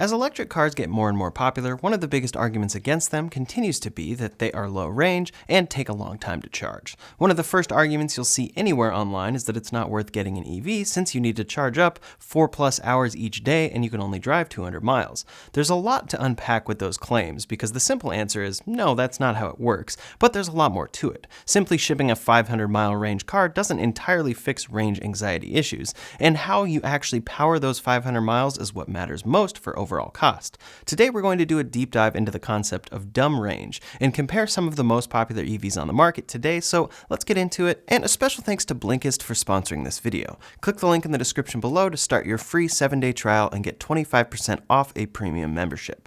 As electric cars get more and more popular, one of the biggest arguments against them continues to be that they are low range and take a long time to charge. One of the first arguments you'll see anywhere online is that it's not worth getting an EV since you need to charge up 4+ hours each day and you can only drive 200 miles. There's a lot to unpack with those claims because the simple answer is no, that's not how it works, but there's a lot more to it. Simply shipping a 500-mile range car doesn't entirely fix range anxiety issues, and how you actually power those 500 miles is what matters most for overall cost. Today we're going to do a deep dive into the concept of dumb range and compare some of the most popular EVs on the market today, so let's get into it, and a special thanks to Blinkist for sponsoring this video. Click the link in the description below to start your free 7-day trial and get 25% off a premium membership.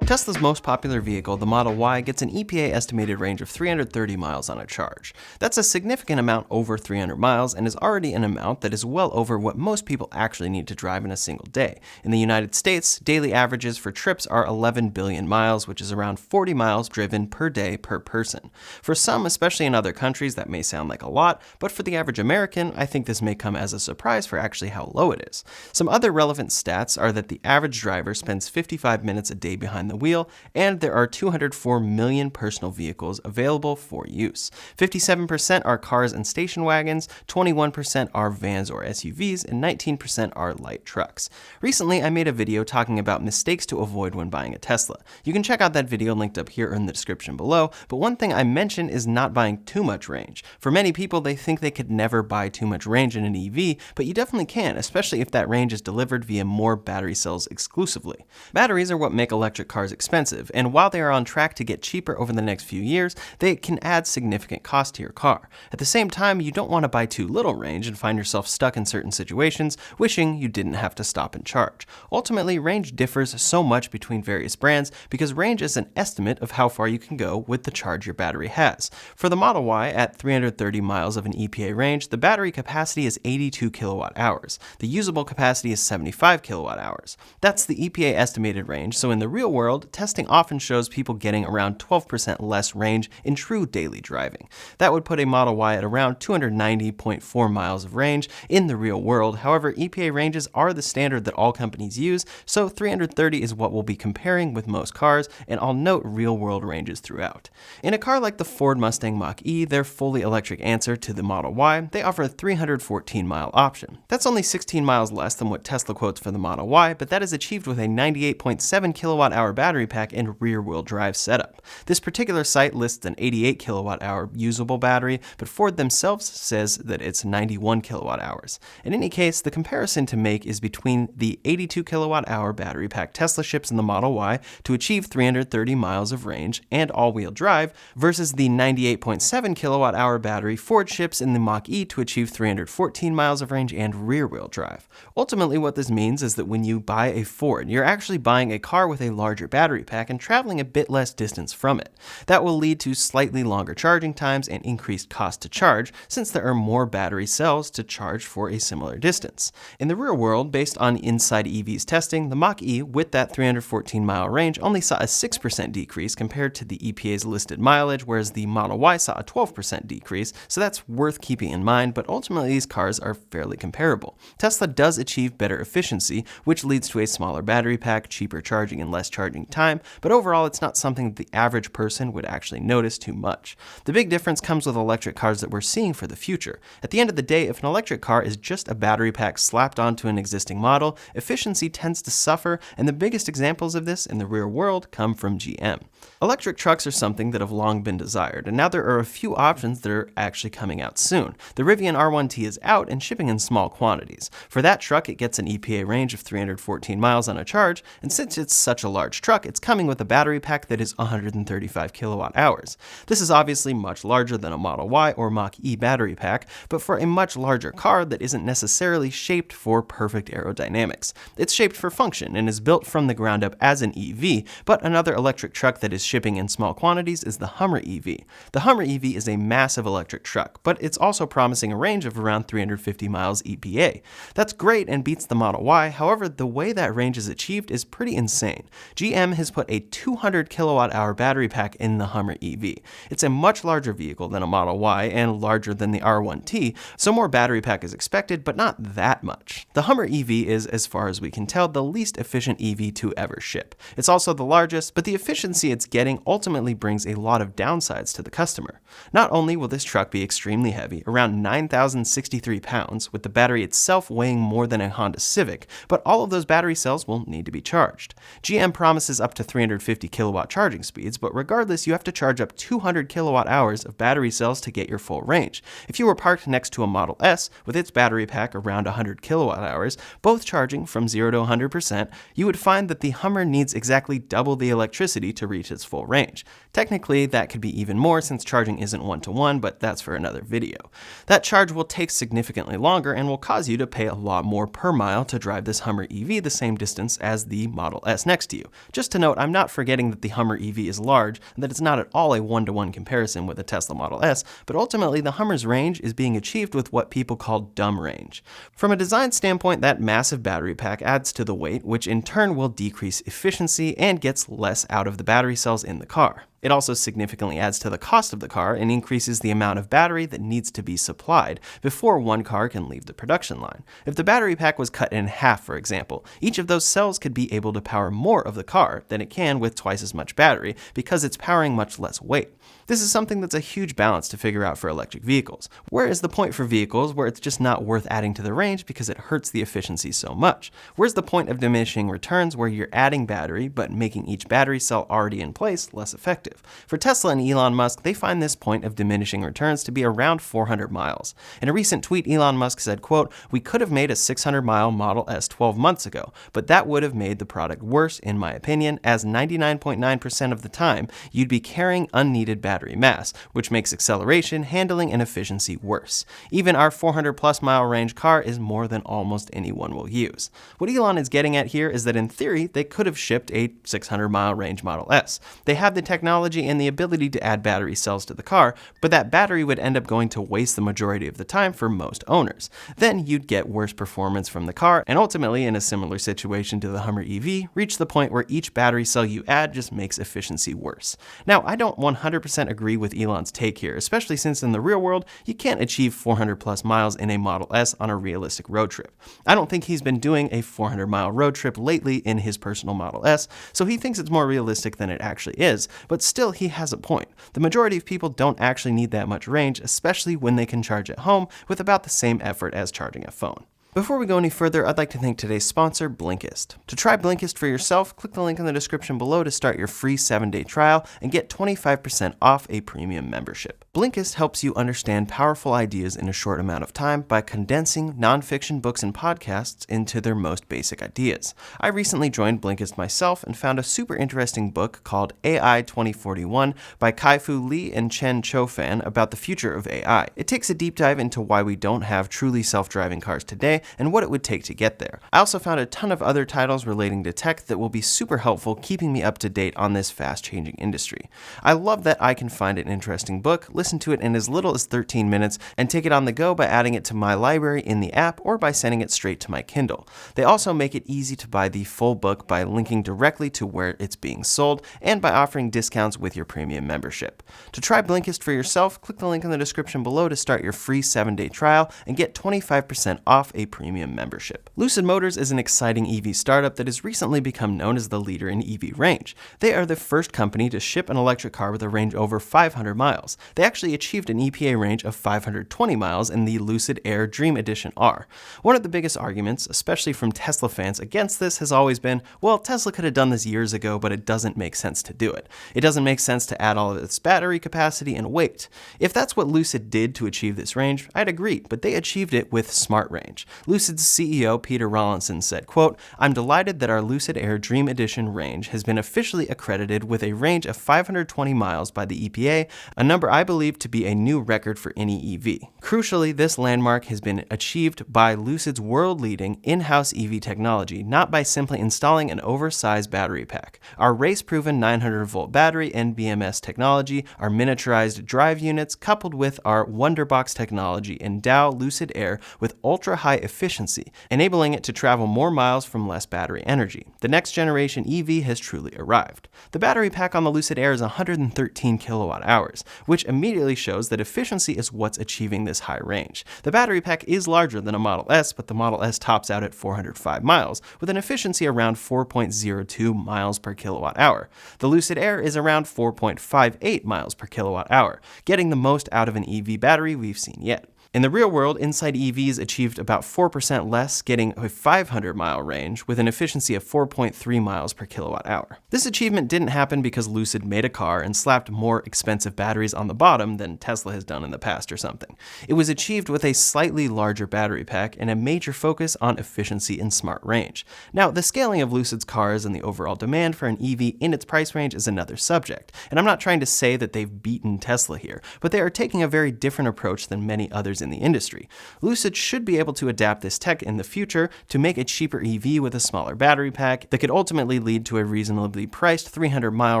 Tesla's most popular vehicle, the Model Y, gets an EPA estimated range of 330 miles on a charge. That's a significant amount over 300 miles and is already an amount that is well over what most people actually need to drive in a single day. In the United States, daily averages for trips are 11 billion miles, which is around 40 miles driven per day per person. For some, especially in other countries, that may sound like a lot, but for the average American, I think this may come as a surprise for actually how low it is. Some other relevant stats are that the average driver spends 55 minutes a day behind the wheel, and there are 204 million personal vehicles available for use. 57% are cars and station wagons, 21% are vans or SUVs, and 19% are light trucks. Recently, I made a video talking about mistakes to avoid when buying a Tesla. You can check out that video linked up here or in the description below, but one thing I mentioned is not buying too much range. For many people, they think they could never buy too much range in an EV, but you definitely can, especially if that range is delivered via more battery cells exclusively. Batteries are what make electric cars expensive, and while they are on track to get cheaper over the next few years, they can add significant cost to your car. At the same time, you don't want to buy too little range and find yourself stuck in certain situations, wishing you didn't have to stop and charge. Ultimately, range differs so much between various brands because range is an estimate of how far you can go with the charge your battery has. For the Model Y, at 330 miles of an EPA range, the battery capacity is 82 kilowatt hours. The usable capacity is 75 kilowatt hours. That's the EPA estimated range, so in the real world, testing often shows people getting around 12% less range in true daily driving. That would put a Model Y at around 290.4 miles of range in the real world. However, EPA ranges are the standard that all companies use, so 330 is what we'll be comparing with most cars, and I'll note real-world ranges throughout. In a car like the Ford Mustang Mach-E, their fully electric answer to the Model Y, they offer a 314-mile option. That's only 16 miles less than what Tesla quotes for the Model Y, but that is achieved with a 98.7 kilowatt-hour battery pack and rear-wheel drive setup. This particular site lists an 88 kilowatt-hour usable battery, but Ford themselves says that it's 91 kilowatt-hours. In any case, the comparison to make is between the 82 kilowatt-hour battery pack Tesla ships in the Model Y to achieve 330 miles of range and all-wheel drive versus the 98.7 kilowatt-hour battery Ford ships in the Mach-E to achieve 314 miles of range and rear-wheel drive. Ultimately, what this means is that when you buy a Ford, you're actually buying a car with a larger battery pack and traveling a bit less distance from it. That will lead to slightly longer charging times and increased cost to charge, since there are more battery cells to charge for a similar distance. In the real world, based on Inside EV's testing, the Mach-E with that 314-mile range only saw a 6% decrease compared to the EPA's listed mileage, whereas the Model Y saw a 12% decrease, so that's worth keeping in mind, but ultimately these cars are fairly comparable. Tesla does achieve better efficiency, which leads to a smaller battery pack, cheaper charging, and less charging time, but overall it's not something that the average person would actually notice too much. The big difference comes with electric cars that we're seeing for the future. At the end of the day, if an electric car is just a battery pack slapped onto an existing model, efficiency tends to suffer, and the biggest examples of this in the real world come from GM. Electric trucks are something that have long been desired, and now there are a few options that are actually coming out soon. The Rivian R1T is out and shipping in small quantities. For that truck, it gets an EPA range of 314 miles on a charge, and since it's such a large truck, it's coming with a battery pack that is 135 kilowatt hours. This is obviously much larger than a Model Y or Mach-E battery pack, but for a much larger car that isn't necessarily shaped for perfect aerodynamics. It's shaped for function and is built from the ground up as an EV, but another electric truck that is shipping in small quantities is the Hummer EV. The Hummer EV is a massive electric truck, but it's also promising a range of around 350 miles EPA. That's great and beats the Model Y, however, the way that range is achieved is pretty insane. GM GM has put a 200 kilowatt hour battery pack in the Hummer EV. It's a much larger vehicle than a Model Y and larger than the R1T, so more battery pack is expected, but not that much. The Hummer EV is, as far as we can tell, the least efficient EV to ever ship. It's also the largest, but the efficiency it's getting ultimately brings a lot of downsides to the customer. Not only will this truck be extremely heavy, around 9,063 pounds, with the battery itself weighing more than a Honda Civic, but all of those battery cells will need to be charged. GM promises up to 350 kilowatt charging speeds, but regardless, you have to charge up 200 kilowatt hours of battery cells to get your full range. If you were parked next to a Model S with its battery pack around 100 kilowatt hours, both charging from 0 to 100%, you would find that the Hummer needs exactly double the electricity to reach its full range. Technically, that could be even more since charging isn't one-to-one, but that's for another video. That charge will take significantly longer and will cause you to pay a lot more per mile to drive this Hummer EV the same distance as the Model S next to you. Just to note, I'm not forgetting that the Hummer EV is large and that it's not at all a one-to-one comparison with the Tesla Model S, but ultimately the Hummer's range is being achieved with what people call dumb range. From a design standpoint, that massive battery pack adds to the weight, which in turn will decrease efficiency and gets less out of the battery cells in the car. It also significantly adds to the cost of the car and increases the amount of battery that needs to be supplied before one car can leave the production line. If the battery pack was cut in half, for example, each of those cells could be able to power more of the car than it can with twice as much battery because it's powering much less weight. This is something that's a huge balance to figure out for electric vehicles. Where is the point for vehicles where it's just not worth adding to the range because it hurts the efficiency so much? Where's the point of diminishing returns where you're adding battery but making each battery cell already in place less effective? For Tesla and Elon Musk, they find this point of diminishing returns to be around 400 miles. In a recent tweet, Elon Musk said, quote, "We could have made a 600-mile Model S 12 months ago, but that would have made the product worse, in my opinion, as 99.9% of the time, you'd be carrying unneeded battery mass, which makes acceleration, handling, and efficiency worse. Even our 400-plus mile range car is more than almost anyone will use." What Elon is getting at here is that in theory, they could have shipped a 600-mile range Model S. They have the technology and the ability to add battery cells to the car, but that battery would end up going to waste the majority of the time for most owners. Then you'd get worse performance from the car, and ultimately, in a similar situation to the Hummer EV, reach the point where each battery cell you add just makes efficiency worse. Now, I don't 100% agree with Elon's take here, especially since in the real world, you can't achieve 400 plus miles in a Model S on a realistic road trip. I don't think he's been doing a 400-mile road trip lately in his personal Model S, so he thinks it's more realistic than it actually is, but still he has a point. The majority of people don't actually need that much range, especially when they can charge at home with about the same effort as charging a phone. Before we go any further, I'd like to thank today's sponsor, Blinkist. To try Blinkist for yourself, click the link in the description below to start your free 7-day trial and get 25% off a premium membership. Blinkist helps you understand powerful ideas in a short amount of time by condensing nonfiction books and podcasts into their most basic ideas. I recently joined Blinkist myself and found a super interesting book called AI 2041 by Kai-Fu Lee and Chen Cho-fan about the future of AI. It takes a deep dive into why we don't have truly self-driving cars today and what it would take to get there. I also found a ton of other titles relating to tech that will be super helpful keeping me up to date on this fast-changing industry. I love that I can find an interesting book, listen to it in as little as 13 minutes, and take it on the go by adding it to my library in the app or by sending it straight to my Kindle. They also make it easy to buy the full book by linking directly to where it's being sold and by offering discounts with your premium membership. To try Blinkist for yourself, click the link in the description below to start your free 7-day trial and get 25% off a premium membership. Lucid Motors is an exciting EV startup that has recently become known as the leader in EV range. They are the first company to ship an electric car with a range over 500 miles. They actually achieved an EPA range of 520 miles in the Lucid Air Dream Edition R. One of the biggest arguments, especially from Tesla fans against this, has always been, well, Tesla could have done this years ago, but it doesn't make sense to do it. It doesn't make sense to add all of its battery capacity and weight. If that's what Lucid did to achieve this range, I'd agree, but they achieved it with smart range. Lucid's CEO Peter Rawlinson said, quote, "I'm delighted that our Lucid Air Dream Edition range has been officially accredited with a range of 520 miles by the EPA, a number I believe believed to be a new record for any EV. Crucially, this landmark has been achieved by Lucid's world-leading in-house EV technology, not by simply installing an oversized battery pack. Our race-proven 900-volt battery and BMS technology, our miniaturized drive units, coupled with our Wonderbox technology, endow Lucid Air with ultra-high efficiency, enabling it to travel more miles from less battery energy. The next generation EV has truly arrived. The battery pack on the Lucid Air is 113 kilowatt hours, which immediately shows that efficiency is what's achieving this high range. The battery pack is larger than a Model S, but the Model S tops out at 405 miles, with an efficiency around 4.02 miles per kilowatt hour. The Lucid Air is around 4.58 miles per kilowatt hour, getting the most out of an EV battery we've seen yet. In the real world, inside EVs achieved about 4% less, getting a 500-mile range with an efficiency of 4.3 miles per kilowatt hour. This achievement didn't happen because Lucid made a car and slapped more expensive batteries on the bottom than Tesla has done in the past or something. It was achieved with a slightly larger battery pack and a major focus on efficiency and smart range. Now, the scaling of Lucid's cars and the overall demand for an EV in its price range is another subject, and I'm not trying to say that they've beaten Tesla here, but they are taking a very different approach than many others in the industry. Lucid should be able to adapt this tech in the future to make a cheaper EV with a smaller battery pack that could ultimately lead to a reasonably priced 300-mile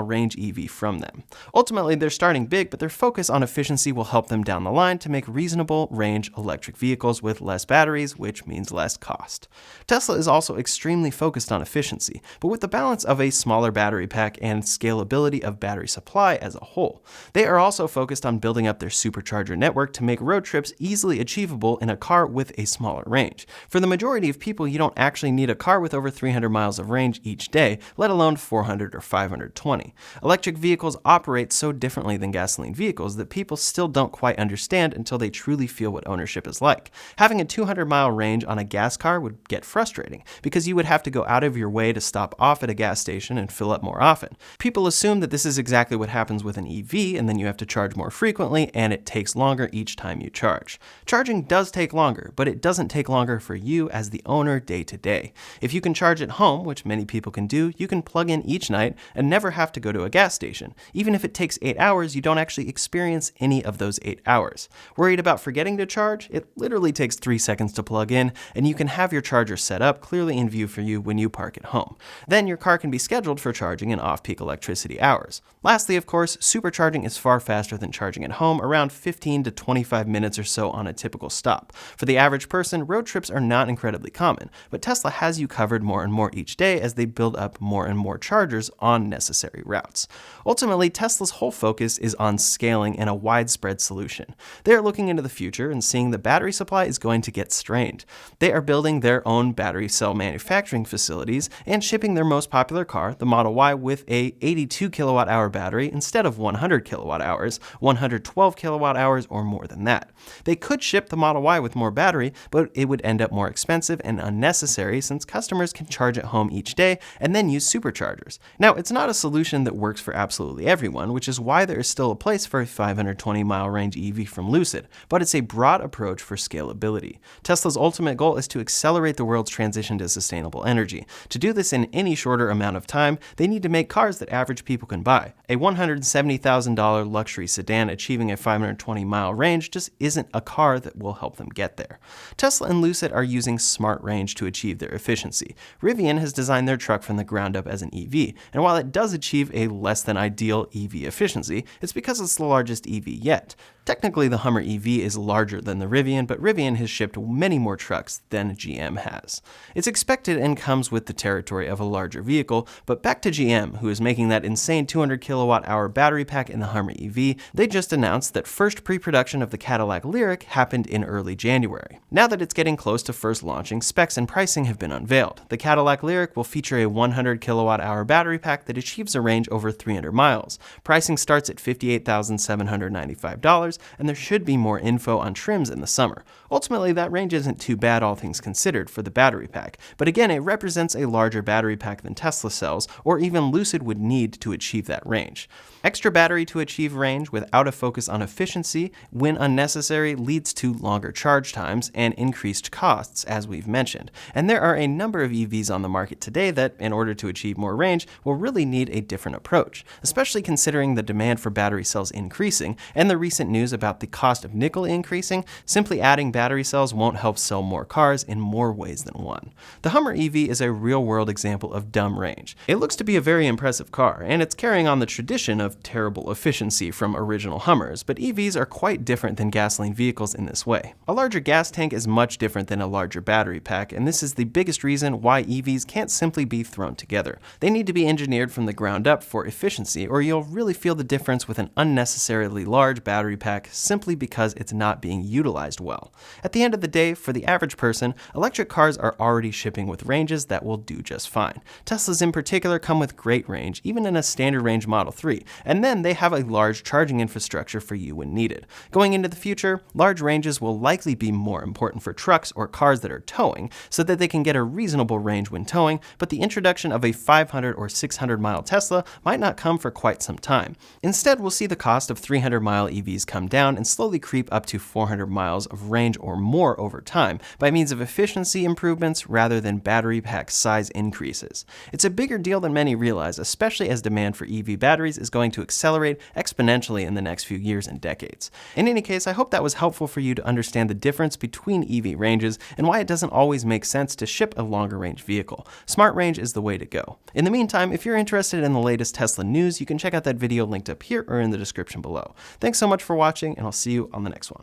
range EV from them. Ultimately, they're starting big, but their focus on efficiency will help them down the line to make reasonable range electric vehicles with less batteries, which means less cost. Tesla is also extremely focused on efficiency, but with the balance of a smaller battery pack and scalability of battery supply as a whole. They are also focused on building up their supercharger network to make road trips easily achievable in a car with a smaller range. For the majority of people, you don't actually need a car with over 300 miles of range each day, let alone 400 or 520. Electric vehicles operate so differently than gasoline vehicles that people still don't quite understand until they truly feel what ownership is like. Having a 200-mile range on a gas car would get frustrating, because you would have to go out of your way to stop off at a gas station and fill up more often. People assume that this is exactly what happens with an EV, and then you have to charge more frequently, and it takes longer each time you charge. Charging does take longer, but it doesn't take longer for you as the owner day to day. If you can charge at home, which many people can do, you can plug in each night and never have to go to a gas station. Even if it takes 8 hours, you don't actually experience any of those 8 hours. Worried about forgetting to charge? It literally takes 3 seconds to plug in, and you can have your charger set up clearly in view for you when you park at home. Then your car can be scheduled for charging in off-peak electricity hours. Lastly, of course, supercharging is far faster than charging at home, around 15 to 25 minutes or so on a typical stop. For the average person, road trips are not incredibly common, but Tesla has you covered more and more each day as they build up more and more chargers on necessary routes. Ultimately, Tesla's whole focus is on scaling and a widespread solution. They are looking into the future and seeing the battery supply is going to get strained. They are building their own battery cell manufacturing facilities and shipping their most popular car, the Model Y, with a 82 kilowatt hour battery instead of 100 kilowatt hours, 112 kilowatt hours, or more than that. They could ship the Model Y with more battery, but it would end up more expensive and unnecessary since customers can charge at home each day and then use superchargers. Now, it's not a solution that works for absolutely everyone, which is why there is still a place for a 520-mile range EV from Lucid, but it's a broad approach for scalability. Tesla's ultimate goal is to accelerate the world's transition to sustainable energy. To do this in any shorter amount of time, they need to make cars that average people can buy. A $170,000 luxury sedan achieving a 520-mile range just isn't a car that will help them get there. Tesla and Lucid are using smart range to achieve their efficiency. Rivian has designed their truck from the ground up as an EV, and while it does achieve a less than ideal EV efficiency, it's because it's the largest EV yet. Technically, the Hummer EV is larger than the Rivian, but Rivian has shipped many more trucks than GM has. It's expected and comes with the territory of a larger vehicle, but back to GM, who is making that insane 200 kilowatt hour battery pack in the Hummer EV. They just announced that first pre-production of the Cadillac Lyriq happened in early January. Now that it's getting close to first launching, specs and pricing have been unveiled. The Cadillac Lyriq will feature a 100 kilowatt hour battery pack that achieves a range over 300 miles. Pricing starts at $58,795, hours, and there should be more info on trims in the summer. Ultimately, that range isn't too bad all things considered for the battery pack, but again, it represents a larger battery pack than Tesla cells, or even Lucid would need to achieve that range. Extra battery to achieve range without a focus on efficiency, when unnecessary, leads to longer charge times and increased costs, as we've mentioned. And there are a number of EVs on the market today that, in order to achieve more range, will really need a different approach, especially considering the demand for battery cells increasing and the recent news about the cost of nickel increasing. Simply adding battery cells won't help sell more cars in more ways than one. The Hummer EV is a real-world example of dumb range. It looks to be a very impressive car, and it's carrying on the tradition of terrible efficiency from original Hummers, but EVs are quite different than gasoline vehicles in this way. A larger gas tank is much different than a larger battery pack, and this is the biggest reason why EVs can't simply be thrown together. They need to be engineered from the ground up for efficiency, or you'll really feel the difference with an unnecessarily large battery pack simply because it's not being utilized well. At the end of the day, for the average person, electric cars are already shipping with ranges that will do just fine. Teslas in particular come with great range, even in a standard range Model 3, and then they have a large charging infrastructure for you when needed. Going into the future, large ranges will likely be more important for trucks or cars that are towing, so that they can get a reasonable range when towing, but the introduction of a 500 or 600 mile Tesla might not come for quite some time. Instead, we'll see the cost of 300 mile EVs come down and slowly creep up to 400 miles of range or more over time by means of efficiency improvements rather than battery pack size increases. It's a bigger deal than many realize, especially as demand for EV batteries is going to accelerate exponentially in the next few years and decades. In any case, I hope that was helpful for you to understand the difference between EV ranges and why it doesn't always make sense to ship a longer range vehicle. Smart range is the way to go. In the meantime, if you're interested in the latest Tesla news, you can check out that video linked up here or in the description below. Thanks so much for watching, and I'll see you on the next one.